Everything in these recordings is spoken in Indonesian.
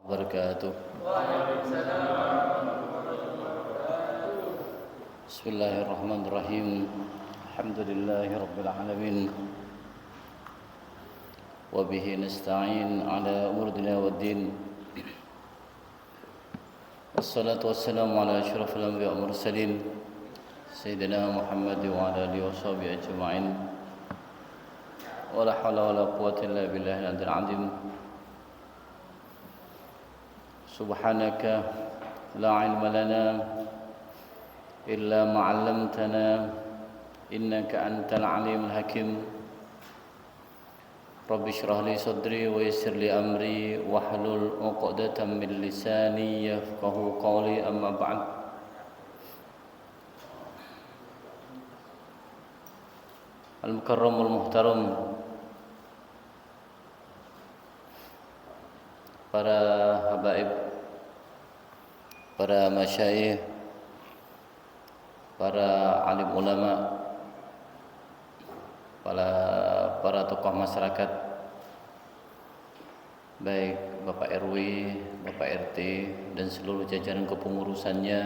wabarakatuh. Bismillahirrahmanirrahim. Alhamdulillahi rabbil alamin. Wa bihi nasta'in ala umuri dunya waddin. Wassalatu wassalamu ala asyrafil anbiya'i wal mursalin sayyidina Muhammad wa ala alihi washabihi ajma'in. Wa la haula wa la quwwata illa billahil aliyyil azim. Subhanaka la ilma lana illa ma 'allamtana innaka antal alimul hakim. Rabbi shrah li sadri wa yassir li amri wahlul 'uqdatam min lisani yafqahu qawli, amma ba'd. Al-mukarramul muhtaram, para habaib, para masyayikh, para alim ulama, para tokoh masyarakat, baik Bapak RW, Bapak RT, dan seluruh jajaran kepengurusannya,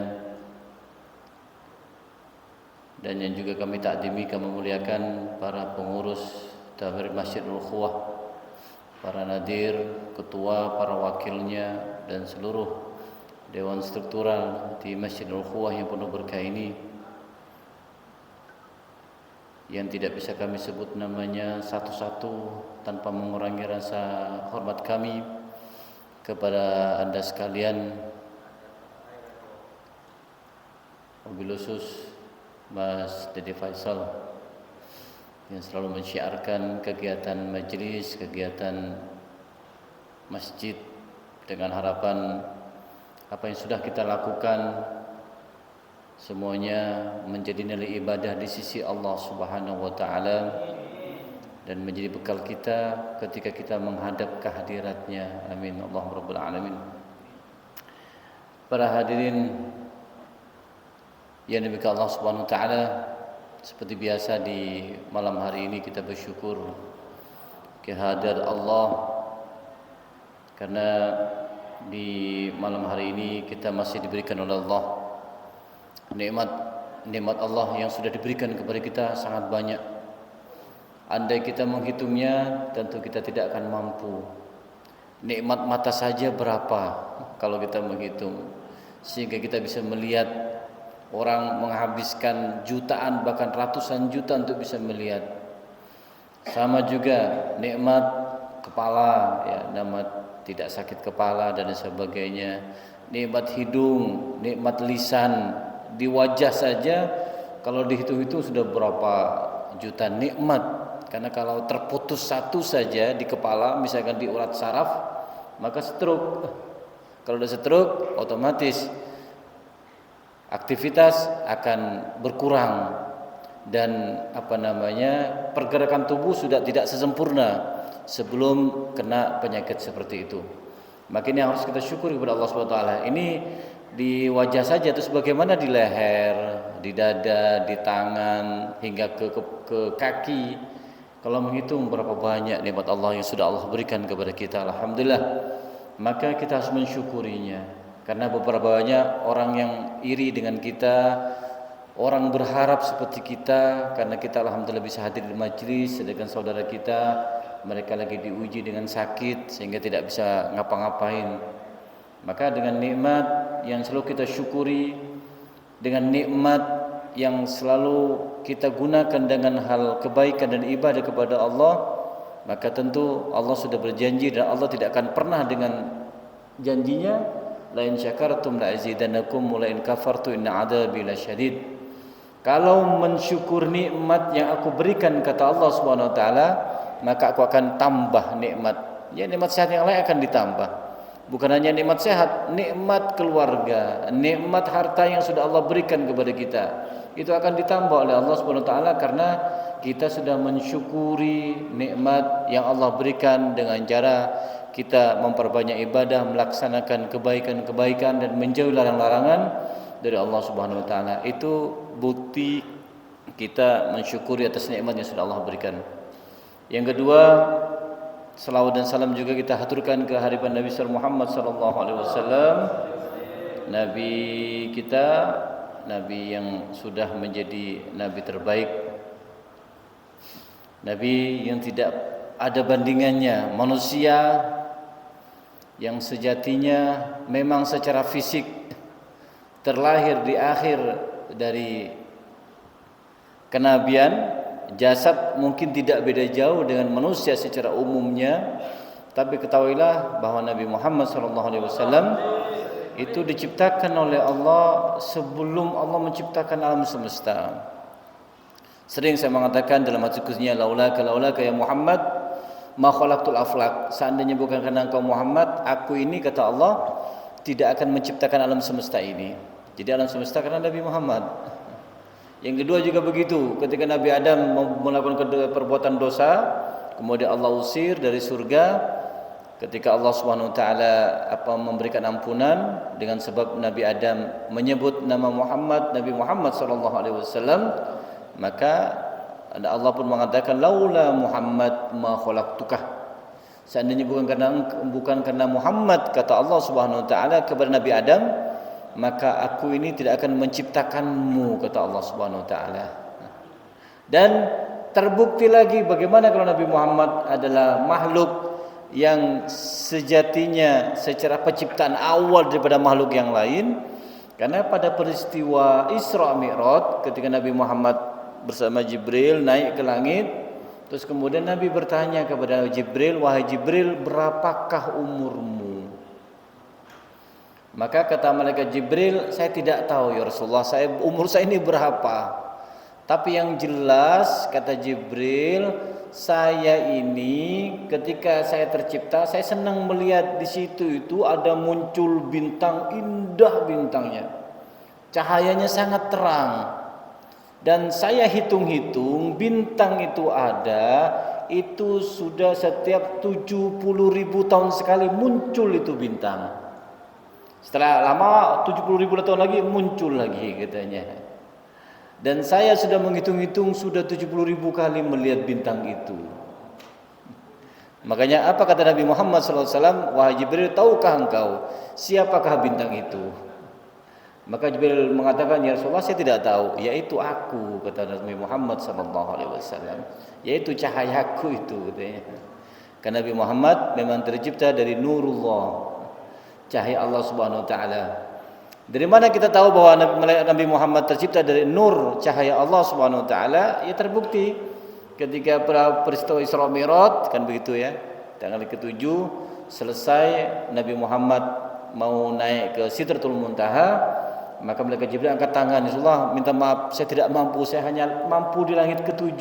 dan yang juga kami takdimi, kami muliakan para pengurus Tabir Masjidul Ukhuwah, para nadir, ketua, para wakilnya, dan seluruh dewan struktural di Masjidul Ukhuwah yang penuh berkah ini, yang tidak bisa kami sebut namanya satu-satu tanpa mengurangi rasa hormat kami kepada Anda sekalian, wabil khusus Mas Dede Faisal yang selalu mensyiarkan kegiatan majelis, kegiatan masjid dengan harapan apa yang sudah kita lakukan semuanya menjadi nilai ibadah di sisi Allah Subhanahu wa taala dan menjadi bekal kita ketika kita menghadap kehadiratnya. Amin Allahumma rabbal alamin. Para hadirin yang dimiliki Allah Subhanahu wa taala, seperti biasa di malam hari ini kita bersyukur kehadirat Allah, karena di malam hari ini kita masih diberikan oleh Allah nikmat Allah yang sudah diberikan kepada kita sangat banyak. Andai kita menghitungnya, tentu kita tidak akan mampu. Nikmat mata saja berapa kalau kita menghitung, sehingga kita bisa melihat orang menghabiskan jutaan bahkan ratusan juta untuk bisa melihat. Sama juga nikmat kepala, ya, nikmat tidak sakit kepala dan sebagainya. Nikmat hidung, nikmat lisan, di wajah saja kalau dihitung-hitung sudah berapa juta nikmat. Karena kalau terputus satu saja di kepala, misalkan di urat saraf, maka stroke. Kalau udah stroke, otomatis aktivitas akan berkurang dan pergerakan tubuh sudah tidak sesempurna sebelum kena penyakit seperti itu. Maka ini harus kita syukuri kepada Allah Subhanahu wa taala. Ini di wajah saja, terus bagaimana di leher, di dada, di tangan hingga ke kaki. Kalau menghitung berapa banyak nikmat Allah yang sudah Allah berikan kepada kita, alhamdulillah. Maka kita harus mensyukurinya. Karena beberapa banyak orang yang iri dengan kita, orang berharap seperti kita, karena kita alhamdulillah bisa hadir di majlis, sedangkan saudara kita mereka lagi diuji dengan sakit sehingga tidak bisa ngapa-ngapain. Maka dengan nikmat yang selalu kita syukuri, dengan nikmat yang selalu kita gunakan dengan hal kebaikan dan ibadah kepada Allah, maka tentu Allah sudah berjanji dan Allah tidak akan pernah dengan janjinya, la in syakartum la azidannakum wa la in kafartu inna adzabi lasyadid. Kalau mensyukur nikmat yang aku berikan, kata Allah Subhanahu wa taala, maka aku akan tambah nikmat. Ya, nikmat sehat yang lain akan ditambah. Bukan hanya nikmat sehat, nikmat keluarga, nikmat harta yang sudah Allah berikan kepada kita, itu akan ditambah oleh Allah Subhanahu wa taala karena kita sudah mensyukuri nikmat yang Allah berikan dengan cara kita memperbanyak ibadah, melaksanakan kebaikan-kebaikan dan menjauhi larangan-larangan dari Allah Subhanahu wa taala. Itu bukti kita mensyukuri atas nikmat yang sudah Allah berikan. Yang kedua, Salawat dan salam juga kita haturkan ke hadirat Nabi Muhammad sallallahu alaihi wasallam, nabi kita, nabi yang sudah menjadi nabi terbaik, nabi yang tidak ada bandingannya, manusia yang sejatinya memang secara fisik terlahir di akhir dari kenabian. Jasad mungkin tidak beda jauh dengan manusia secara umumnya, tapi ketahuilah bahwa Nabi Muhammad SAW itu diciptakan oleh Allah sebelum Allah menciptakan alam semesta. Sering saya mengatakan dalam hati khususnya, laulaka ya Muhammad ma khalaqtul aflak. Seandainya bukan karena engkau Muhammad, aku ini, kata Allah, tidak akan menciptakan alam semesta ini. Jadi alam semesta karena Nabi Muhammad. Yang kedua juga begitu, ketika Nabi Adam melakukan perbuatan dosa, kemudian Allah usir dari surga, ketika Allah Subhanahu wa taala memberikan ampunan dengan sebab Nabi Adam menyebut nama Muhammad, Nabi Muhammad sallallahu alaihi wasallam, maka Allah pun mengatakan laula Muhammad ma khalaqtukah. Seandainya bukan karena Muhammad, kata Allah Subhanahu wa taala kepada Nabi Adam, maka aku ini tidak akan menciptakanmu, kata Allah Subhanahu wa taala. Dan terbukti lagi bagaimana kalau Nabi Muhammad adalah makhluk yang sejatinya secara penciptaan awal daripada makhluk yang lain. Karena pada peristiwa Isra Mi'raj, ketika Nabi Muhammad bersama Jibril naik ke langit, terus kemudian Nabi bertanya kepada Jibril, wahai Jibril, berapakah umurmu? Maka kata malaikat Jibril, saya tidak tahu ya Rasulullah, umur saya ini berapa. Tapi yang jelas, kata Jibril, saya ini ketika saya tercipta, saya senang melihat di situ itu ada muncul bintang, indah bintangnya, cahayanya sangat terang. Dan saya hitung-hitung bintang itu ada, itu sudah setiap 70.000 tahun sekali muncul itu bintang. Setelah lama 70.000 tahun lagi muncul lagi katanya. Dan saya sudah menghitung-hitung sudah 70.000 kali melihat bintang itu. Makanya apa kata Nabi Muhammad SAW, wahai Jibril, tahukah engkau siapakah bintang itu? Maka Jibril mengatakan, ya Rasulullah, saya tidak tahu. Yaitu aku, kata Nabi Muhammad SAW. Yaitu cahayaku itu katanya. Karena Nabi Muhammad memang tercipta dari nurullah, cahaya Allah Subhanahu wa taala. Dari mana kita tahu bahwa Nabi Muhammad tercipta dari nur cahaya Allah Subhanahu wa taala? Ya terbukti ketika peristiwa Isra Mi'raj, kan begitu ya. Tanggal ke-7 selesai Nabi Muhammad mau naik ke Sidratul Muntaha, maka malaikat Jibril angkat tangan, ya Rasulullah, minta maaf, saya tidak mampu, saya hanya mampu di langit ke-7.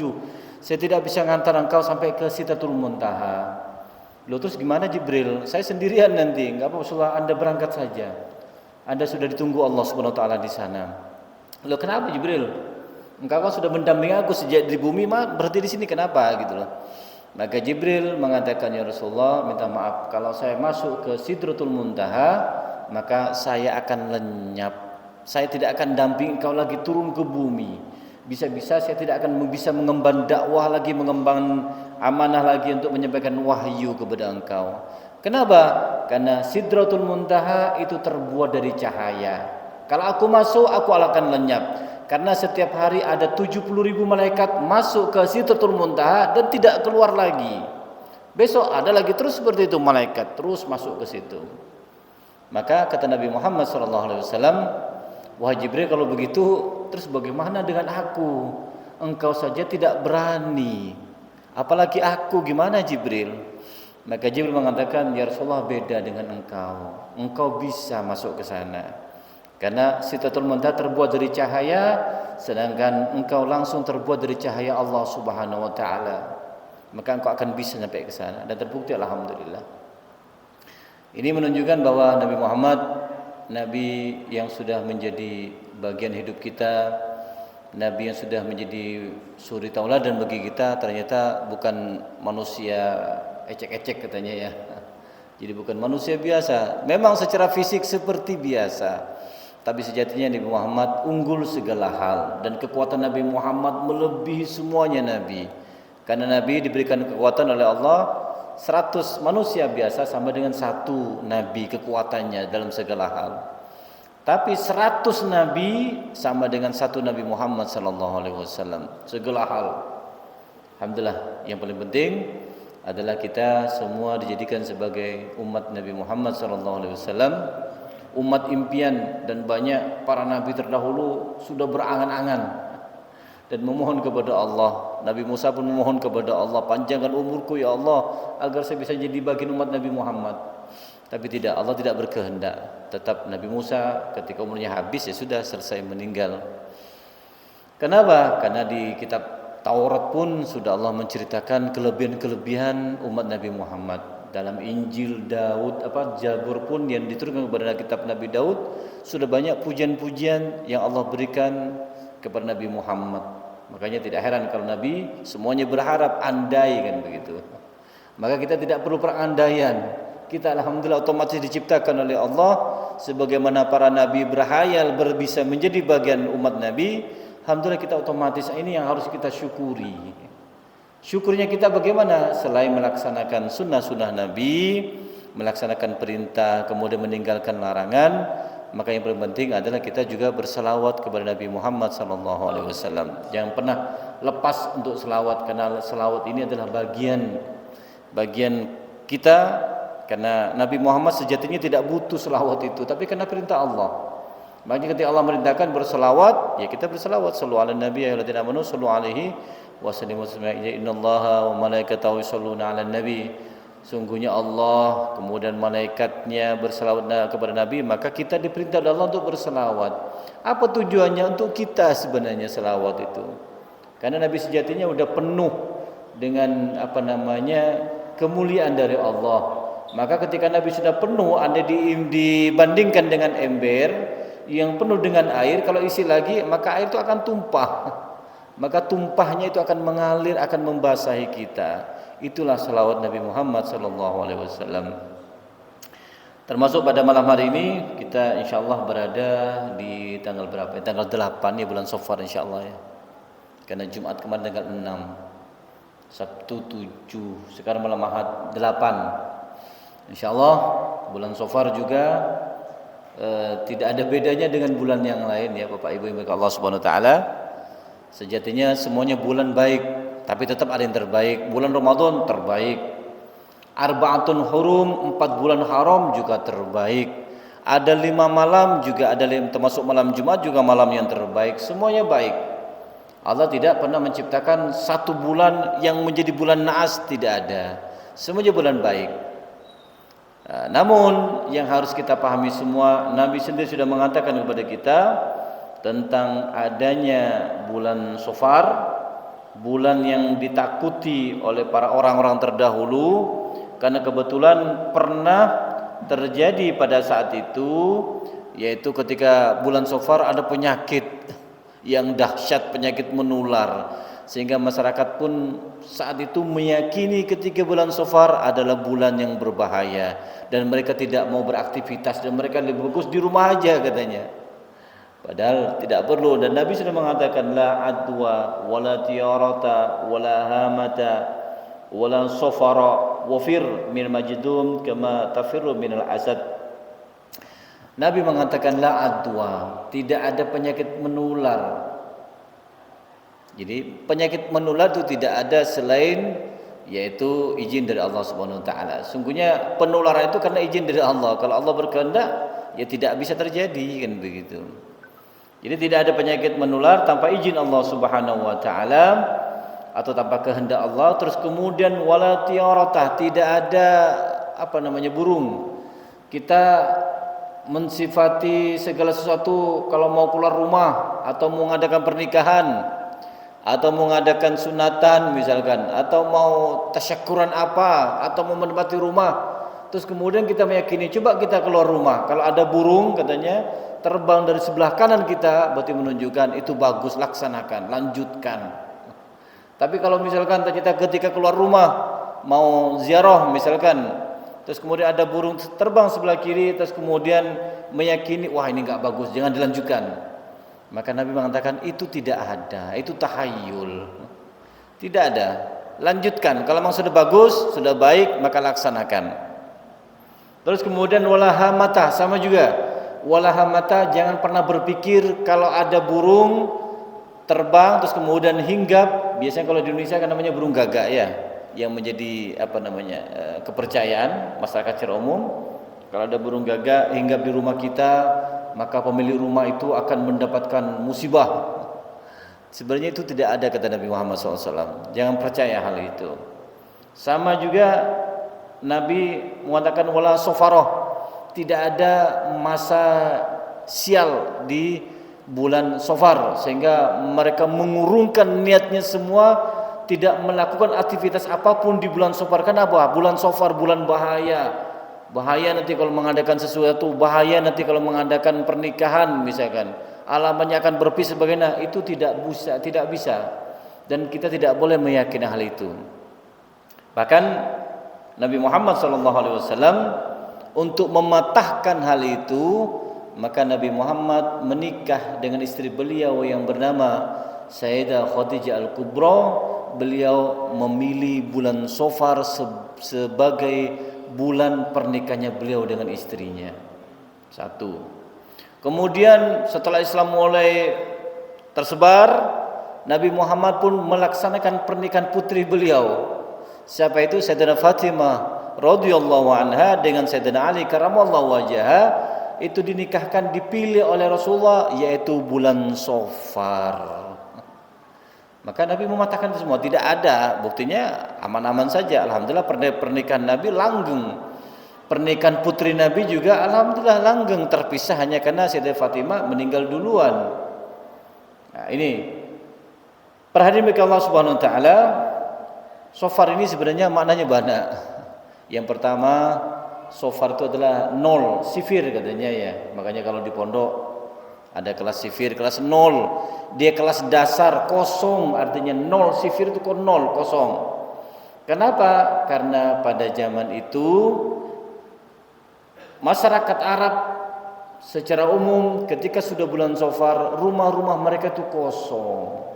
Saya tidak bisa ngantar engkau sampai ke Sidratul Muntaha. Loh, terus gimana Jibril? Saya sendirian nanti. Enggak apa-apa Rasulullah, Anda berangkat saja. Anda sudah ditunggu Allah Subhanahu wa taala di sana. Loh, kenapa Jibril? Engkau kan sudah mendampingi aku sejak di bumi, berarti di sini kenapa gitu loh. Maka Jibril mengatakan, ya Rasulullah, minta maaf kalau saya masuk ke Sidratul Muntaha, maka saya akan lenyap. Saya tidak akan dampingi engkau lagi turun ke bumi. Bisa-bisa saya tidak akan bisa mengemban dakwah lagi, mengemban amanah lagi untuk menyampaikan wahyu kepada engkau. Kenapa? Karena Sidratul Muntaha itu terbuat dari cahaya. Kalau aku masuk, aku akan lenyap. Karena setiap hari ada 70.000 malaikat masuk ke Sidratul Muntaha dan tidak keluar lagi. Besok ada lagi terus seperti itu, malaikat terus masuk ke situ. Maka kata Nabi Muhammad SAW, wahai Jibril, kalau begitu terus bagaimana dengan aku? Engkau saja tidak berani, apalagi aku, gimana Jibril? Maka Jibril mengatakan, ya Rasulullah, beda dengan engkau. Engkau bisa masuk ke sana. Karena Sidratul Muntaha terbuat dari cahaya, sedangkan engkau langsung terbuat dari cahaya Allah Subhanahu wa taala. Maka engkau akan bisa sampai ke sana, dan terbukti alhamdulillah. Ini menunjukkan bahwa Nabi Muhammad, Nabi yang sudah menjadi bagian hidup kita, Nabi yang sudah menjadi suri tauladan bagi kita, ternyata bukan manusia ecek-ecek katanya ya. Jadi bukan manusia biasa. Memang secara fisik seperti biasa, tapi sejatinya Nabi Muhammad unggul segala hal, dan kekuatan Nabi Muhammad melebihi semuanya Nabi. Karena Nabi diberikan kekuatan oleh Allah 100 manusia biasa sama dengan satu nabi kekuatannya dalam segala hal. Tapi 100 nabi sama dengan satu Nabi Muhammad sallallahu alaihi wasallam segala hal. Alhamdulillah, yang paling penting adalah kita semua dijadikan sebagai umat Nabi Muhammad sallallahu alaihi wasallam, umat impian, dan banyak para nabi terdahulu sudah berangan-angan dan memohon kepada Allah. Nabi Musa pun memohon kepada Allah, panjangkan umurku ya Allah agar saya bisa jadi bagian umat Nabi Muhammad. Tapi tidak, Allah tidak berkehendak. Tetap Nabi Musa ketika umurnya habis ya sudah selesai meninggal. Kenapa? Karena di kitab Taurat pun sudah Allah menceritakan kelebihan-kelebihan umat Nabi Muhammad. Dalam Injil Daud, Zabur pun yang diturunkan kepada kitab Nabi Daud, sudah banyak pujian-pujian yang Allah berikan kepada Nabi Muhammad. Makanya tidak heran kalau Nabi semuanya berharap andai kan begitu. Maka kita tidak perlu perandaian. Kita alhamdulillah otomatis diciptakan oleh Allah sebagaimana para nabi berhayal bisa menjadi bagian umat Nabi. Alhamdulillah kita otomatis, ini yang harus kita syukuri. Syukurnya kita bagaimana? Selain melaksanakan sunnah-sunnah Nabi, melaksanakan perintah, kemudian meninggalkan larangan, maka yang paling penting adalah kita juga berselawat kepada Nabi Muhammad SAW. Jangan pernah lepas untuk selawat, karena selawat ini adalah bagian kita. Karena Nabi Muhammad sejatinya tidak butuh selawat itu, tapi karena perintah Allah. Makanya ketika Allah merintahkan berselawat, ya kita berselawat. Sallu ala nabi ya ayyuhalladzina amanu sallu alaihi wa sallimu taslima. Innallaha wa malaikatahu yusholluna 'alan nabi. Sungguhnya Allah kemudian malaikatnya berselawat kepada Nabi, maka kita diperintah oleh Allah untuk berselawat. Apa tujuannya? Untuk kita sebenarnya selawat itu. Karena Nabi sejatinya sudah penuh dengan kemuliaan dari Allah. Maka ketika Nabi sudah penuh, Anda dibandingkan dengan ember yang penuh dengan air, kalau isi lagi maka air itu akan tumpah. Maka tumpahnya itu akan mengalir, akan membasahi kita. Itulah salawat Nabi Muhammad SAW. Termasuk pada malam hari ini kita insyaallah berada di tanggal berapa? Tanggal 8 ya, bulan Safar insyaallah ya. Karena Jumat kemarin tanggal 6, Sabtu 7, sekarang malam Ahad 8. Insyaallah bulan Safar juga tidak ada bedanya dengan bulan yang lain ya Bapak Ibu yang dirahmati Allah Subhanahu wa taala. Sejatinya semuanya bulan baik, tapi tetap ada yang terbaik. Bulan Ramadan terbaik. Arba'atun hurum, 4 bulan haram juga terbaik. Ada 5 malam juga, ada termasuk malam Jumat juga malam yang terbaik. Semuanya baik. Allah tidak pernah menciptakan satu bulan yang menjadi bulan naas, tidak ada. Semuanya bulan baik. Namun yang harus kita pahami semua, Nabi sendiri sudah mengatakan kepada kita tentang adanya bulan Safar, bulan yang ditakuti oleh para orang-orang terdahulu, karena kebetulan pernah terjadi pada saat itu, yaitu ketika bulan Safar ada penyakit yang dahsyat, penyakit menular, sehingga masyarakat pun saat itu meyakini ketika bulan Safar adalah bulan yang berbahaya dan mereka tidak mau beraktivitas dan mereka lebih bagus di rumah aja katanya. Padahal tidak perlu, dan Nabi sudah mengatakan la adwa wala tiyarata wala hamata wala safara wafir min majdum kama tafirru minal asad. Nabi mengatakan la adwa, tidak ada penyakit menular. Jadi penyakit menular itu tidak ada selain yaitu izin dari Allah Subhanahu wa taala. Sungguhnya penularan itu karena izin dari Allah. Kalau Allah berkehendak ya tidak bisa terjadi kan begitu. Jadi tidak ada penyakit menular tanpa izin Allah Subhanahu wa taala atau tanpa kehendak Allah. Terus kemudian wala tiyaratah, tidak ada burung. Kita mensifati segala sesuatu kalau mau keluar rumah atau mau mengadakan pernikahan atau mau mengadakan sunatan misalkan, atau mau tasyakuran apa, atau mau menempati rumah, terus kemudian kita meyakini coba kita keluar rumah, kalau ada burung katanya terbang dari sebelah kanan kita, berarti menunjukkan itu bagus, laksanakan, lanjutkan. Tapi kalau misalkan ternyata ketika keluar rumah mau ziarah misalkan, terus kemudian ada burung terbang sebelah kiri, terus kemudian meyakini wah ini enggak bagus, jangan dilanjutkan. Maka Nabi mengatakan itu tidak ada, itu tahayul. Tidak ada. lanjutkan. Kalau memang sudah bagus, sudah baik, maka laksanakan. Terus kemudian walaha mata, sama juga. Walaha mata, jangan pernah berpikir kalau ada burung terbang terus kemudian hinggap. Biasanya kalau di Indonesia kan namanya burung gagak ya, yang menjadi kepercayaan masyarakat secara umum. Kalau ada burung gagak hinggap di rumah kita, maka pemilik rumah itu akan mendapatkan musibah. Sebenarnya itu tidak ada, kata Nabi Muhammad SAW. Jangan percaya hal itu. Sama juga Nabi mengatakan wala sofaroh, tidak ada masa sial di bulan Safar, sehingga mereka mengurungkan niatnya semua, tidak melakukan aktivitas apapun di bulan Safar. Kenapa? Bulan Safar bulan bahaya. Bahaya nanti kalau mengadakan sesuatu, bahaya nanti kalau mengadakan pernikahan misalkan, alamannya akan berpisah sebagainya. Itu tidak bisa, dan kita tidak boleh meyakini hal itu. Bahkan Nabi Muhammad SAW untuk mematahkan hal itu, maka Nabi Muhammad menikah dengan istri beliau yang bernama Sayyidah Khadijah Al-Kubra. Beliau memilih bulan Safar sebagai bulan pernikahannya beliau dengan istrinya. Satu. Kemudian setelah Islam mulai tersebar, Nabi Muhammad pun melaksanakan pernikahan putri beliau. Siapa itu? Sayyidina Fatimah radhiyallahu anha dengan Sayyidina Ali karramallahu wajhaha. Itu dinikahkan, dipilih oleh Rasulullah, yaitu bulan Safar. Maka Nabi mematahkan itu semua, tidak ada, buktinya aman-aman saja. Alhamdulillah pernikahan Nabi langgeng. Pernikahan putri Nabi juga alhamdulillah langgeng, terpisah hanya karena Sayyidah Fatimah meninggal duluan. Nah, ini perhatian bagi Allah Subhanahu wa taala. Safar ini sebenarnya maknanya banyak. Yang pertama, Safar itu adalah nol, sifir katanya ya. Makanya kalau di pondok ada kelas sifir, kelas nol. Dia kelas dasar, kosong, artinya nol. Sifir itu nol, kosong. Kenapa? Karena pada zaman itu masyarakat Arab secara umum ketika sudah bulan Safar, rumah-rumah mereka itu kosong.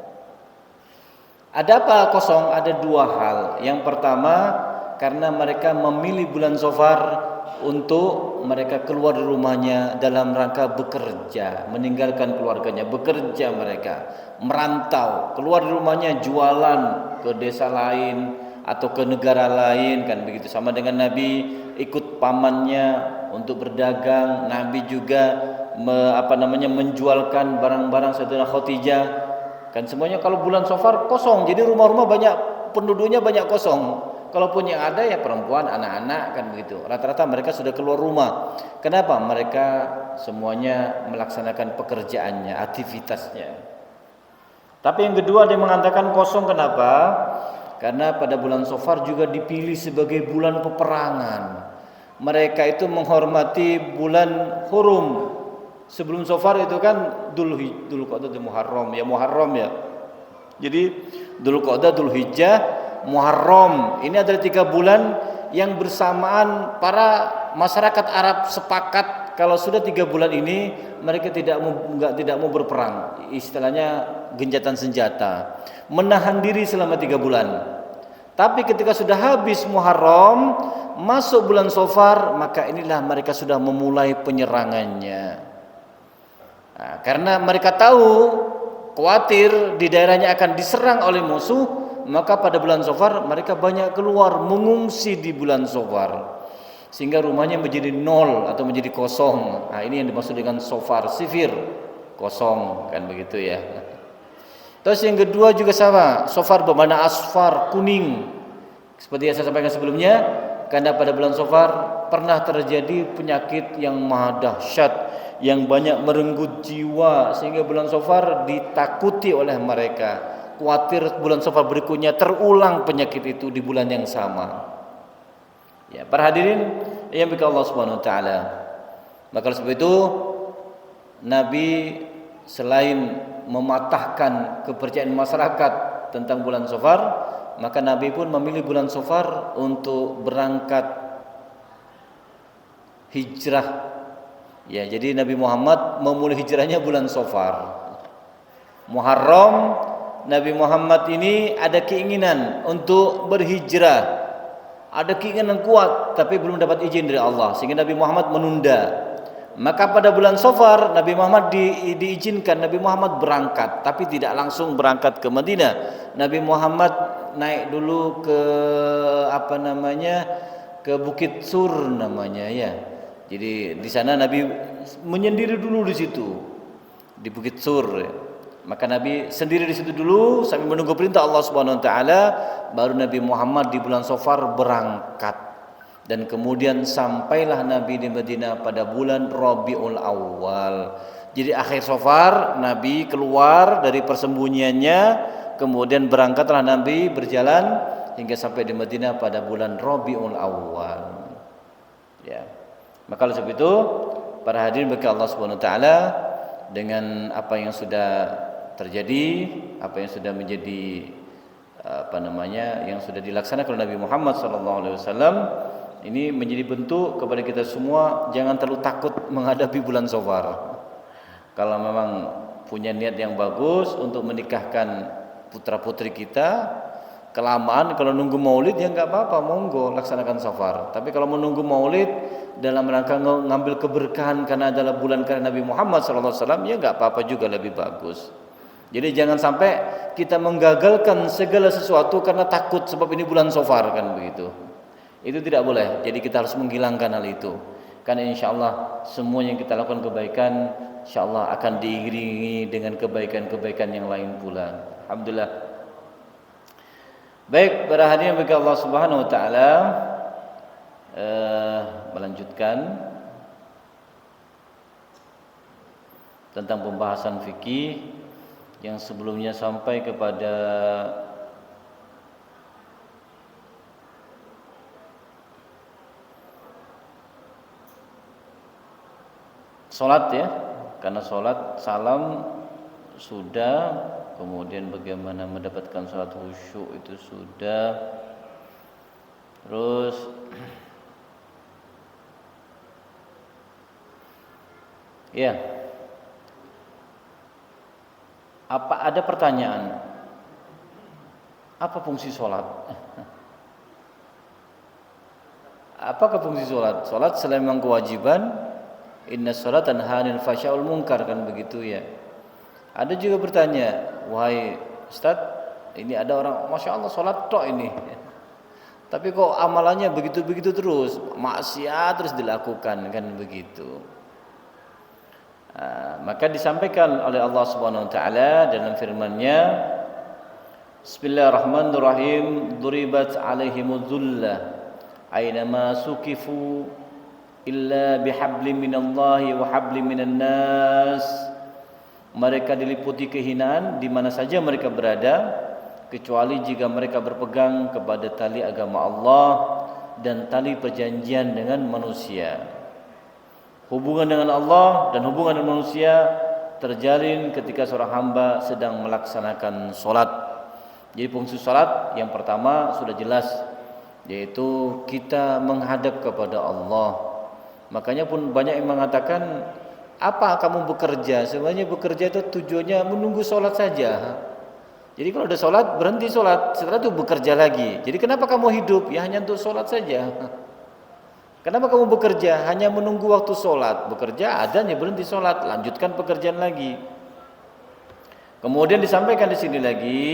Ada apa kosong? Ada dua hal. Yang pertama, karena mereka memilih bulan Safar untuk mereka keluar dari rumahnya dalam rangka bekerja, meninggalkan keluarganya, bekerja, mereka merantau, keluar dari rumahnya, jualan ke desa lain atau ke negara lain, kan begitu. Sama dengan Nabi ikut pamannya untuk berdagang. Nabi juga menjualkan barang-barang Sayyidatina Khadijah. Kan semuanya kalau bulan Safar kosong, jadi rumah-rumah banyak, penduduknya banyak kosong. Kalaupun yang ada ya perempuan, anak-anak, kan begitu. Rata-rata mereka sudah keluar rumah. Kenapa? Mereka semuanya melaksanakan pekerjaannya, aktivitasnya. Tapi yang kedua dia mengatakan kosong, kenapa? Karena pada bulan Safar juga dipilih sebagai bulan peperangan. Mereka itu menghormati bulan Hurum. Sebelum Safar itu kan Dzulqa'dah, Muharram ya. Jadi Dzulqa'dah, Dzulhijjah, Muharram, ini adalah 3 bulan yang bersamaan. Para masyarakat Arab sepakat kalau sudah 3 bulan ini mereka tidak mau berperang, istilahnya gencatan senjata, menahan diri selama 3 bulan. Tapi ketika sudah habis Muharram, masuk bulan Safar, maka inilah mereka sudah memulai penyerangannya. Nah, karena mereka tahu khawatir di daerahnya akan diserang oleh musuh, maka pada bulan Safar mereka banyak keluar mengungsi di bulan Safar, sehingga rumahnya menjadi nol atau menjadi kosong. Nah, ini yang dimaksud dengan Safar, sifir, kosong, kan begitu ya. Terus yang kedua juga sama, Safar bermakna asfar, kuning. Seperti yang saya sampaikan sebelumnya, karena pada bulan Safar pernah terjadi penyakit yang maha dahsyat, yang banyak merenggut jiwa, sehingga bulan Safar ditakuti oleh mereka. Khawatir bulan Safar berikutnya terulang penyakit itu di bulan yang sama. Ya, para hadirin yang berkah Allah Subhanahu wa taala. Maka sebab itu Nabi selain mematahkan kepercayaan masyarakat tentang bulan Safar, maka Nabi pun memilih bulan Safar untuk berangkat hijrah. Ya, jadi Nabi Muhammad memulai hijrahnya bulan Safar. Muharram Nabi Muhammad ini ada keinginan untuk berhijrah. Ada keinginan kuat tapi belum dapat izin dari Allah sehingga Nabi Muhammad menunda. Maka pada bulan Safar Nabi Muhammad diizinkan Nabi Muhammad berangkat, tapi tidak langsung berangkat ke Madinah. Nabi Muhammad naik dulu ke ke Bukit Sur namanya ya. Jadi di sana Nabi menyendiri dulu di situ di Bukit Sur. Maka Nabi sendiri di situ dulu sambil menunggu perintah Allah Subhanahu wa taala, baru Nabi Muhammad di bulan Safar berangkat. Dan kemudian sampailah Nabi di Madinah pada bulan Rabiul Awal. Jadi akhir Safar Nabi keluar dari persembunyiannya, kemudian berangkatlah Nabi berjalan hingga sampai di Madinah pada bulan Rabiul Awal. Ya. Maka oleh sebab itu para hadirin bagi Allah Subhanahu wa taala, dengan apa yang sudah terjadi, apa yang sudah menjadi yang sudah dilaksanakan oleh Nabi Muhammad SAW, ini menjadi bentuk kepada kita semua jangan terlalu takut menghadapi bulan Safar. Kalau memang punya niat yang bagus untuk menikahkan putra putri kita, kelamaan kalau nunggu maulid ya nggak apa-apa, monggo laksanakan Safar. Tapi kalau menunggu maulid dalam rangka ngambil keberkahan karena adalah bulan karena Nabi Muhammad SAW, ya nggak apa-apa juga, lebih bagus. Jadi jangan sampai kita menggagalkan segala sesuatu karena takut sebab ini bulan Safar, kan begitu. Itu tidak boleh. Jadi kita harus menghilangkan hal itu. Karena insya Allah semua yang kita lakukan kebaikan, insya Allah akan diiringi dengan kebaikan-kebaikan yang lain pula. Alhamdulillah. Baik, para hadirin bagi Allah Subhanahu wa taala, melanjutkan tentang pembahasan fikih yang sebelumnya sampai kepada salat ya. Karena salat salam sudah, kemudian bagaimana mendapatkan salat khusyuk itu sudah. Terus ya, apa ada pertanyaan? Apa fungsi sholat? Apakah fungsi sholat? Sholat selain memang kewajiban, inna sholat tanha 'anil fahsya'i wal munkar, kan begitu ya. Ada juga bertanya, wahai Ustaz, ini ada orang masya Allah sholat tok ini, tapi kok amalannya begitu-begitu terus, maksiat terus dilakukan, kan begitu. Maka disampaikan oleh Allah Subhanahu wa taala dalam firman-Nya, Bismillahirrahmanirrahim, duribat 'alaihimudz zullah aina ma sukifu illa bihablim minallahi wa hablim minan nas. Mereka diliputi kehinaan di mana saja mereka berada, kecuali jika mereka berpegang kepada tali agama Allah dan tali perjanjian dengan manusia. Hubungan dengan Allah dan hubungan dengan manusia terjalin ketika seorang hamba sedang melaksanakan sholat. Jadi fungsi sholat yang pertama sudah jelas, yaitu kita menghadap kepada Allah. Makanya pun banyak yang mengatakan, apa kamu bekerja? Sebenarnya bekerja itu tujuannya menunggu sholat saja. Jadi kalau ada sholat, berhenti sholat, setelah itu bekerja lagi. Jadi kenapa kamu hidup? Ya hanya untuk sholat saja. Kenapa kamu bekerja? Hanya menunggu waktu sholat. Bekerja adanya, berhenti sholat, lanjutkan pekerjaan lagi. Kemudian disampaikan di sini lagi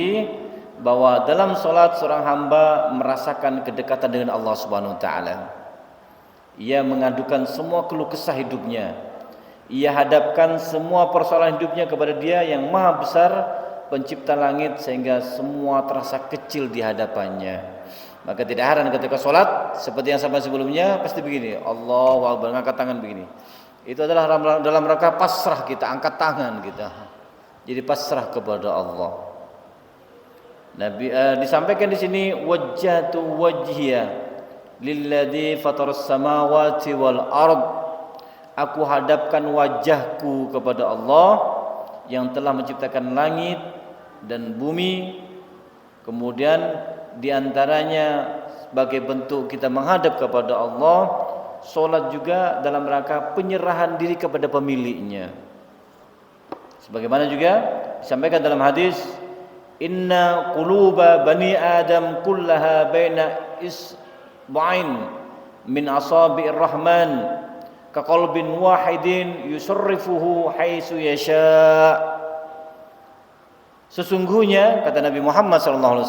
bahwa dalam sholat seorang hamba merasakan kedekatan dengan Allah Subhanahu wa taala. Ia mengadukan semua keluh kesah hidupnya. Ia hadapkan semua persoalan hidupnya kepada Dia yang Maha Besar, Pencipta langit, sehingga semua terasa kecil di hadapannya. Maka tidak heran ketika sholat seperti yang sampai sebelumnya pasti begini, Allahu Akbar, angkat tangan begini. Itu adalah dalam rangka pasrah kita, angkat tangan kita. Jadi pasrah kepada Allah. Nabi disampaikan di sini, wajjatu wajhiya lilladzi fataras samawati wal ard. Aku hadapkan wajahku kepada Allah yang telah menciptakan langit dan bumi. Kemudian diantaranya sebagai bentuk kita menghadap kepada Allah, solat juga dalam rangka penyerahan diri kepada pemiliknya. Sebagaimana juga disampaikan dalam hadis Inna quluba bani Adam kullaha baina isba'in min asabi'ir rahman ka qalbin wahidin yusarrifuhu haitsu yasha. Sesungguhnya kata Nabi Muhammad SAW,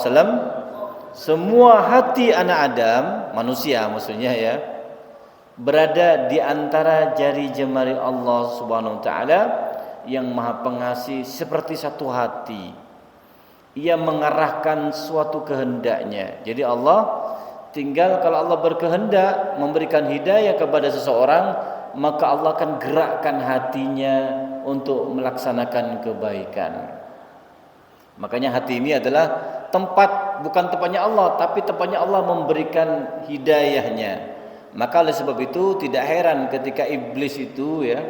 semua hati anak Adam, manusia maksudnya ya, berada di antara jari jemari Allah Subhanahu wa taala yang Maha Pengasih seperti satu hati. Ia mengarahkan suatu kehendaknya. Jadi Allah tinggal kalau Allah berkehendak memberikan hidayah kepada seseorang, maka Allah akan gerakkan hatinya untuk melaksanakan kebaikan. Makanya hati ini adalah tempat, bukan tempatnya Allah, tapi tempatnya Allah memberikan hidayahnya. Maka oleh sebab itu tidak heran ketika iblis itu ya,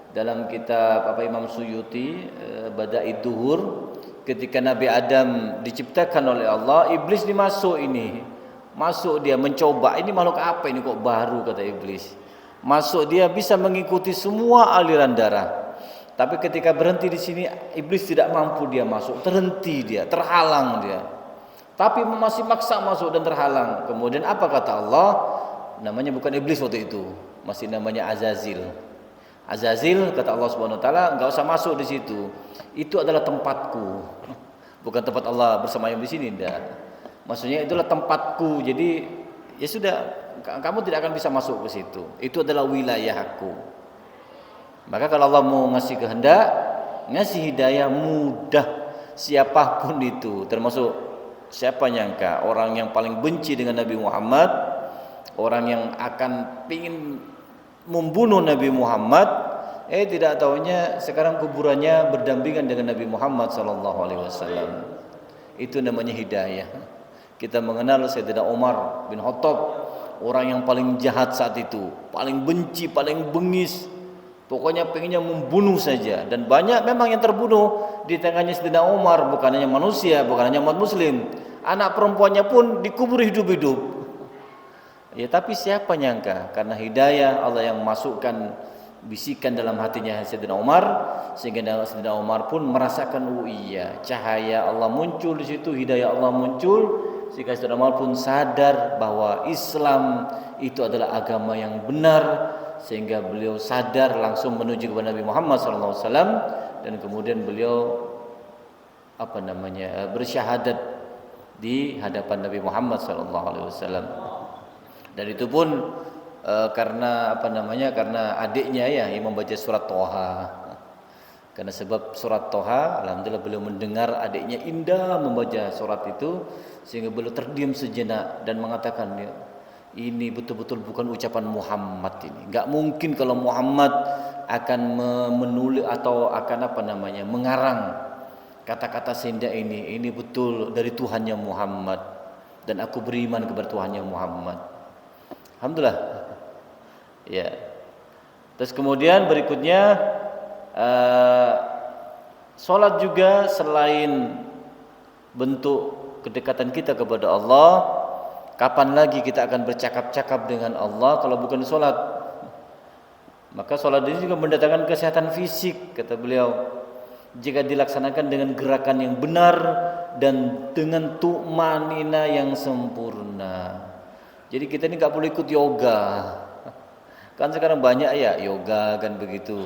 dalam kitab Imam Suyuti Bada'id Duhur, ketika Nabi Adam diciptakan oleh Allah, iblis dimasuk ini. Masuk dia mencoba, ini makhluk apa ini kok baru, kata iblis. Masuk dia bisa mengikuti semua aliran darah. Tapi ketika berhenti di sini, iblis tidak mampu dia masuk, terhenti dia, terhalang dia. Tapi masih maksa masuk dan terhalang. Kemudian apa kata Allah? Namanya bukan iblis waktu itu, masih namanya Azazil. Azazil kata Allah Subhanahu wa taala, enggak usah masuk di situ. Itu adalah tempatku. Bukan tempat Allah bersama yang di sini, enggak. Maksudnya itulah tempatku. Jadi ya sudah, kamu tidak akan bisa masuk ke situ. Itu adalah wilayahku. Maka kalau Allah mau ngasih kehendak, ngasih hidayah mudah siapapun itu, termasuk siapa nyangka orang yang paling benci dengan Nabi Muhammad, orang yang akan pingin membunuh Nabi Muhammad, tidak taunya sekarang kuburannya berdampingan dengan Nabi Muhammad SAW. Itu namanya hidayah. Kita mengenal Sayyidina Umar bin Khattab, orang yang paling jahat saat itu, paling benci, paling bengis, pokoknya pengennya membunuh saja. Dan banyak memang yang terbunuh di tangannya Sayyidina Umar, bukan hanya manusia, bukan hanya umat muslim, anak perempuannya pun dikubur hidup-hidup. Ya, tapi siapa nyangka karena hidayah Allah yang masukkan bisikan dalam hatinya Sayyidina Umar, sehingga Sayyidina Umar pun merasakan, oh iya, cahaya Allah muncul di situ, hidayah Allah muncul, sehingga Sayyidina Umar pun sadar bahwa Islam itu adalah agama yang benar, sehingga beliau sadar langsung menuju kepada Nabi Muhammad SAW, dan kemudian beliau bersyahadat di hadapan Nabi Muhammad SAW. Dan itu pun karena karena adiknya ya yang membaca surat Toha. Karena sebab surat Toha, alhamdulillah beliau mendengar adiknya indah membaca surat itu, sehingga beliau terdiam sejenak dan mengatakan, ini betul-betul bukan ucapan Muhammad ini. Enggak mungkin kalau Muhammad akan menulis atau akan mengarang kata-kata seindah ini. Ini betul dari Tuhannya Muhammad, dan aku beriman kepada Tuhannya Muhammad. Alhamdulillah. Ya. Terus kemudian berikutnya salat juga selain bentuk kedekatan kita kepada Allah, kapan lagi kita akan bercakap-cakap dengan Allah kalau bukan salat? Maka salat ini juga mendatangkan kesehatan fisik, kata beliau. Jika dilaksanakan dengan gerakan yang benar dan dengan tu'manina yang sempurna. Jadi kita ini nggak boleh ikut yoga. Kan sekarang banyak ya yoga kan begitu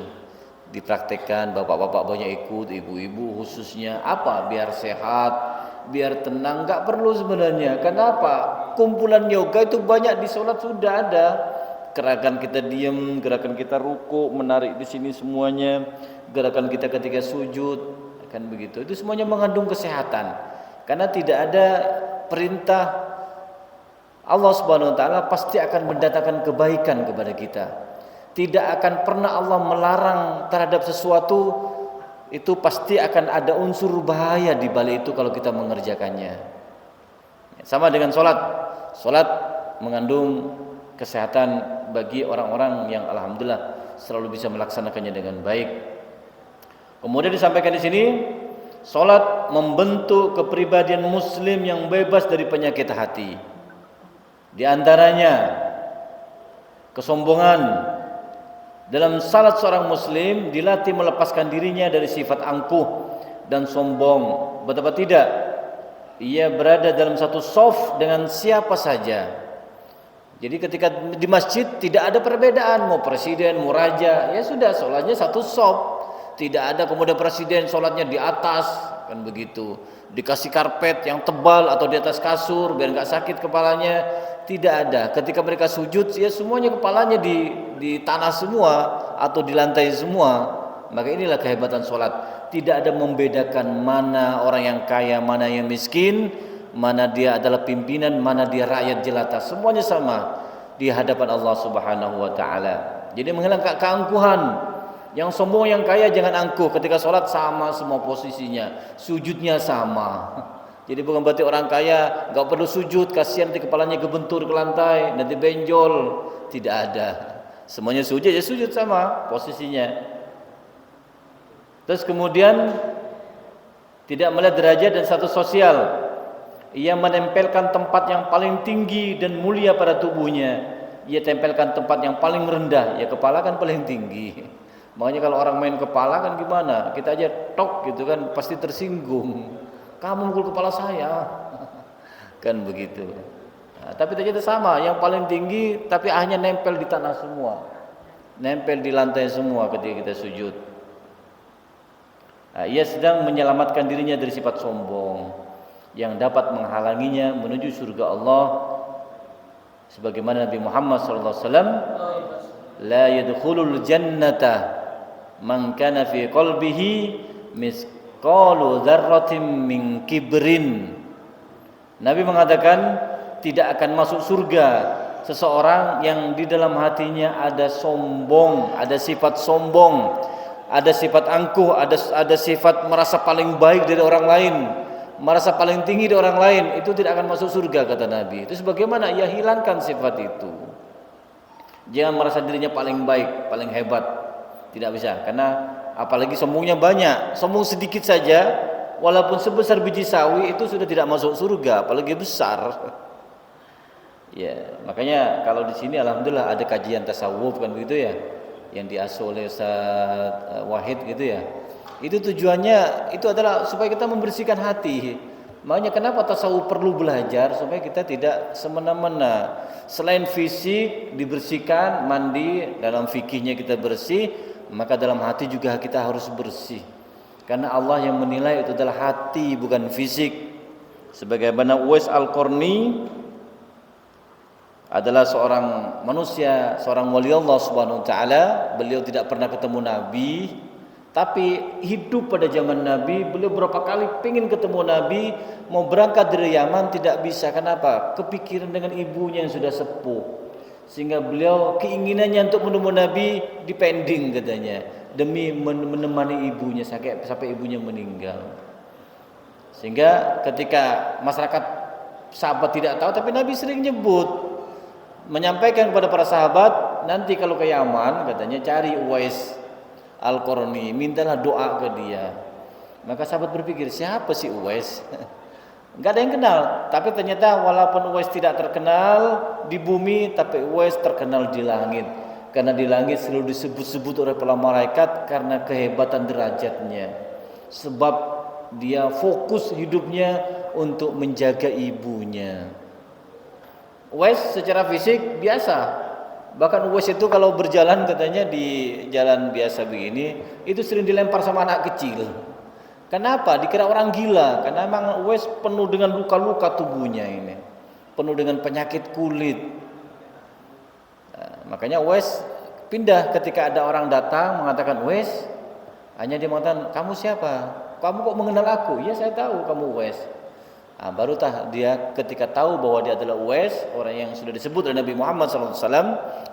dipraktekkan, bapak-bapak banyak ikut, ibu-ibu khususnya. Apa? Biar sehat, biar tenang. Nggak perlu sebenarnya. Kenapa? Kumpulan yoga itu banyak di sholat sudah ada. Gerakan kita diam, gerakan kita ruku, menarik di sini semuanya, gerakan kita ketika sujud, kan begitu. Itu semuanya mengandung kesehatan. Karena tidak ada perintah Allah Subhanahu wa taala pasti akan mendatangkan kebaikan kepada kita. Tidak akan pernah Allah melarang terhadap sesuatu, itu pasti akan ada unsur bahaya di balik itu kalau kita mengerjakannya. Sama dengan salat. Salat mengandung kesehatan bagi orang-orang yang alhamdulillah selalu bisa melaksanakannya dengan baik. Kemudian disampaikan di sini, salat membentuk kepribadian muslim yang bebas dari penyakit hati. Di antaranya kesombongan. Dalam salat seorang muslim dilatih melepaskan dirinya dari sifat angkuh dan sombong. Betapa tidak, ia berada dalam satu shaf dengan siapa saja. Jadi ketika di masjid tidak ada perbedaan, mau presiden, mau raja, ya sudah sholatnya satu shaf. Tidak ada kemudian presiden sholatnya di atas, kan begitu. Dikasih karpet yang tebal atau di atas kasur biar nggak sakit kepalanya. Tidak ada. Ketika mereka sujud, ya semuanya kepalanya di tanah semua atau di lantai semua. Maka inilah kehebatan sholat. Tidak ada membedakan mana orang yang kaya, mana yang miskin, mana dia adalah pimpinan, mana dia rakyat jelata. Semuanya sama di hadapan Allah Subhanahu wa taala. Jadi menghilangkan keangkuhan. Yang sombong, yang kaya jangan angkuh. Ketika sholat sama semua posisinya, sujudnya sama. Jadi bukan berarti orang kaya nggak perlu sujud, kasihan nanti kepalanya kebentur ke lantai, nanti benjol. Tidak ada. Semuanya sujud, ya sujud sama posisinya. Terus kemudian tidak melihat derajat dan status sosial. Ia menempelkan tempat yang paling tinggi dan mulia pada tubuhnya. Ia tempelkan tempat yang paling rendah, ya kepala kan paling tinggi. Makanya kalau orang main kepala kan gimana? Kita aja tok gitu kan pasti tersinggung. Kamu mukul kepala saya. Kan begitu. Nah, tapi ternyata sama, yang paling tinggi tapi hanya nempel di tanah semua. Nempel di lantai semua ketika kita sujud. Nah, ia sedang menyelamatkan dirinya dari sifat sombong yang dapat menghalanginya menuju surga Allah, sebagaimana Nabi Muhammad SAW, la yadkhulul jannata man kana fi qalbihi misqalu dzarratin min kibrin. Nabi mengatakan tidak akan masuk surga seseorang yang di dalam hatinya ada sombong, ada sifat sombong, ada sifat angkuh, ada sifat merasa paling baik dari orang lain, merasa paling tinggi dari orang lain. Itu tidak akan masuk surga kata Nabi. Itu sebagaimana ia hilangkan sifat itu. Jangan merasa dirinya paling baik, paling hebat. Tidak bisa, karena apalagi sombongnya banyak. Sombong sedikit saja, walaupun sebesar biji sawi itu sudah tidak masuk surga, apalagi besar. Ya, makanya kalau di sini alhamdulillah ada kajian tasawuf kan begitu ya, yang diasuh oleh Ustaz Wahid gitu ya. Itu tujuannya itu adalah supaya kita membersihkan hati. Makanya kenapa tasawuf perlu belajar, supaya kita tidak semena-mena. Selain fisik dibersihkan, mandi, dalam fikihnya kita bersih, maka dalam hati juga kita harus bersih. Karena Allah yang menilai itu adalah hati, bukan fisik. Sebagaimana Uwais Al-Qarni adalah seorang manusia, seorang wali Allah Subhanahu wa taala. Beliau tidak pernah ketemu Nabi, tapi hidup pada zaman Nabi. Beliau berapa kali ingin ketemu Nabi, mau berangkat dari Yaman tidak bisa. Kenapa? Kepikiran dengan ibunya yang sudah sepuh, sehingga beliau keinginannya untuk menemui Nabi dipending katanya, demi menemani ibunya sampai ibunya meninggal. Sehingga ketika masyarakat sahabat tidak tahu, tapi Nabi sering nyebut, menyampaikan kepada para sahabat, nanti kalau ke Yaman katanya cari Uwais Al-Qarni, mintalah doa ke dia. Maka sahabat berpikir, siapa sih Uwais? Enggak ada yang kenal. Tapi ternyata walaupun Uwais tidak terkenal di bumi, tapi Uwais terkenal di langit. Karena di langit selalu disebut-sebut oleh para malaikat karena kehebatan derajatnya. Sebab dia fokus hidupnya untuk menjaga ibunya. Uwais secara fisik biasa. Bahkan Uwais itu kalau berjalan katanya di jalan biasa begini, itu sering dilempar sama anak kecil. Kenapa? Dikira orang gila. Karena memang Uwais penuh dengan luka-luka tubuhnya ini, penuh dengan penyakit kulit. Nah, makanya Uwais pindah ketika ada orang datang mengatakan Uwais, hanya dia mengatakan, kamu siapa? Kamu kok mengenal aku? Ya saya tahu kamu Uwais. Nah, baru dia ketika tahu bahwa dia adalah Uwais, orang yang sudah disebut oleh Nabi Muhammad SAW,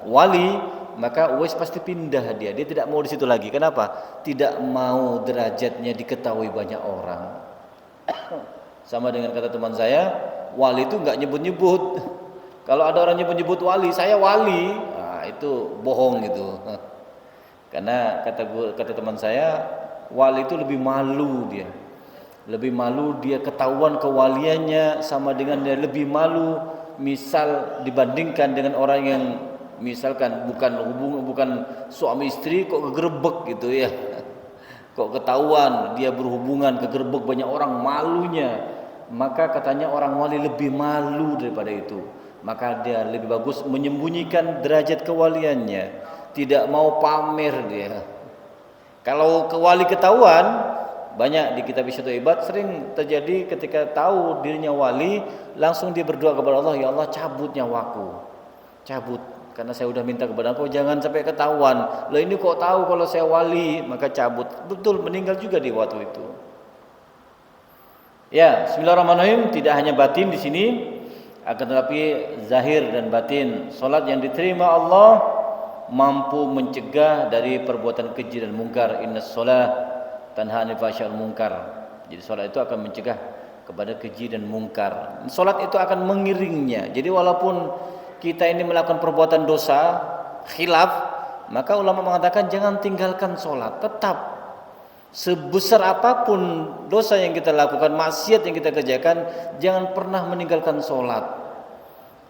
wali, maka Uwais pasti pindah dia tidak mau di situ lagi. Kenapa? Tidak mau derajatnya diketahui banyak orang. Sama dengan kata teman saya, wali itu nggak nyebut-nyebut. Kalau ada orang nyebut-nyebut wali, saya wali, nah, itu bohong gitu. Karena kata teman saya, wali itu lebih malu dia. Lebih malu dia ketahuan kewaliannya, sama dengan dia lebih malu misal dibandingkan dengan orang yang misalkan bukan suami istri kok gerebek gitu ya. Kok ketahuan dia berhubungan kegerebek banyak orang, malunya. Maka katanya orang wali lebih malu daripada itu. Maka dia lebih bagus menyembunyikan derajat kewaliannya, tidak mau pamer dia. Kalau kewali ketahuan, banyak di kitab Isyatu Ibad sering terjadi ketika tahu dirinya wali, langsung dia berdoa kepada Allah, ya Allah cabut nyawaku, cabut, karena saya sudah minta kepada Engkau jangan sampai ketahuan. Lah ini kok tahu kalau saya wali, maka cabut. Betul, meninggal juga di waktu itu. Ya, bismillahirrahmanirrahim, tidak hanya batin di sini, akan tetapi zahir dan batin. Salat yang diterima Allah mampu mencegah dari perbuatan keji dan mungkar. Innas shalah tanha 'anil fahsya'i wal munkar. Jadi salat itu akan mencegah kepada keji dan mungkar. Salat itu akan mengiringnya. Jadi walaupun kita ini melakukan perbuatan dosa, khilaf, maka ulama mengatakan jangan tinggalkan salat, tetap sebesar apapun dosa yang kita lakukan, maksiat yang kita kerjakan, jangan pernah meninggalkan salat.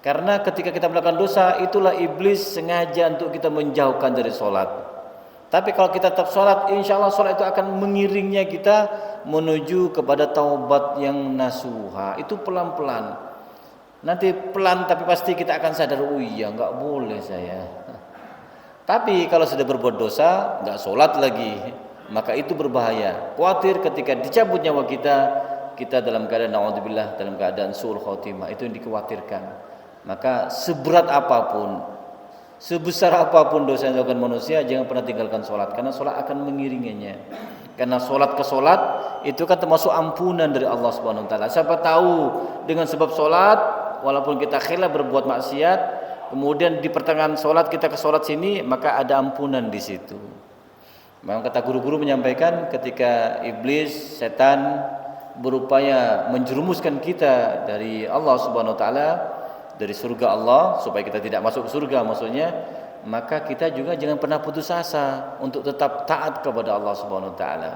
Karena ketika kita melakukan dosa, itulah iblis sengaja untuk kita menjauhkan dari salat. Tapi kalau kita tetap salat, insya Allah salat itu akan mengiringnya kita menuju kepada taubat yang nasuha. Itu pelan-pelan. Nanti pelan tapi pasti kita akan sadar, oh iya nggak boleh saya. Tapi kalau sudah berbuat dosa, nggak sholat lagi, maka itu berbahaya. Khawatir ketika dicabut nyawa kita, kita dalam keadaan naudzubillah, dalam keadaan su'ul khotimah. Itu yang dikhawatirkan. Maka seberat apapun, sebesar apapun dosa yang dilakukan manusia, jangan pernah tinggalkan sholat, karena sholat akan mengiringinya. Karena sholat ke sholat itu kan termasuk ampunan dari Allah Subhanahu Wa Taala. Siapa tahu dengan sebab sholat, walaupun kita khilaf berbuat maksiat, kemudian di pertengahan sholat kita ke sholat sini, maka ada ampunan di situ. Memang kata guru-guru menyampaikan ketika iblis, setan berupaya menjerumuskan kita dari Allah Subhanahu Wa Taala, dari surga Allah, supaya kita tidak masuk ke surga maksudnya, maka kita juga jangan pernah putus asa untuk tetap taat kepada Allah Subhanahu Wa Taala.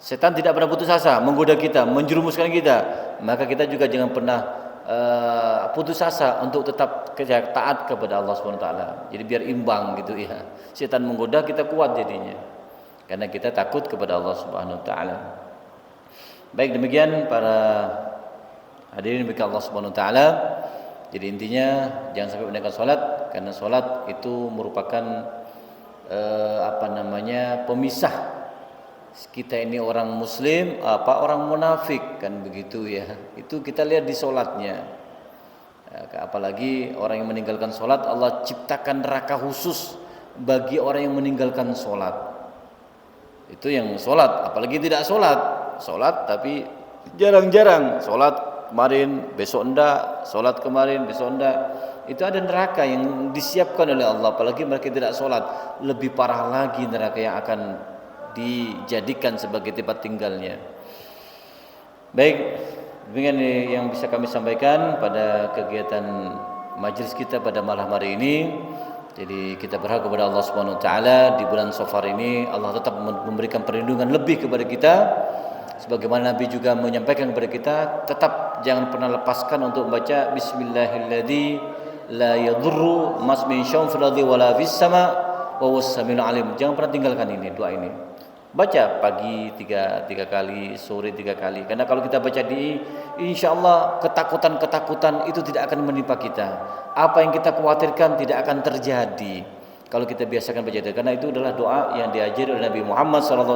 Setan tidak pernah putus asa menggoda kita, menjerumuskan kita, maka kita juga jangan pernah putus asa untuk tetap taat kepada Allah Subhanahu Wa Taala. Jadi biar imbang gitu ya. Setan menggoda, kita kuat jadinya, karena kita takut kepada Allah Subhanahu Wa Taala. Baik, demikian para hadirin bagi Allah Subhanahu Wa Taala. Jadi intinya jangan sampai meninggalkan sholat, karena sholat itu merupakan pemisah kita ini orang muslim orang munafik, kan begitu ya. Itu kita lihat di sholatnya. Apalagi orang yang meninggalkan sholat, Allah ciptakan neraka khusus bagi orang yang meninggalkan sholat. Itu yang sholat, apalagi tidak sholat tapi jarang-jarang sholat. Kemarin besok enggak, sholat kemarin besok enggak, itu ada neraka yang disiapkan oleh Allah. Apalagi mereka tidak sholat, lebih parah lagi neraka yang akan dijadikan sebagai tempat tinggalnya. Baik, demikian yang bisa kami sampaikan pada kegiatan majelis kita pada malam hari ini. Jadi kita berharap kepada Allah Subhanahu Wa Taala di bulan Safar ini Allah tetap memberikan perlindungan lebih kepada kita. Sebagaimana Nabi juga menyampaikan kepada kita, tetap jangan pernah lepaskan untuk membaca Bismillahilladzi la yadurru masmin syai'un fil ardi wala fis sama wa huwas samiul alim. Jangan pernah tinggalkan ini, doa ini. Baca pagi tiga kali, sore 3 kali. Karena kalau kita baca insyaallah ketakutan-ketakutan itu tidak akan menimpa kita. Apa yang kita khawatirkan tidak akan terjadi kalau kita biasakan baca itu. Karena itu adalah doa yang diajari oleh Nabi Muhammad SAW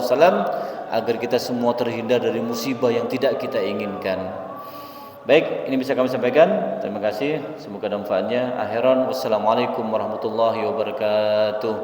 agar kita semua terhindar dari musibah yang tidak kita inginkan. Baik, ini bisa kami sampaikan. Terima kasih. Semoga ada manfaatnya. Akhiran, wassalamualaikum warahmatullahi wabarakatuh.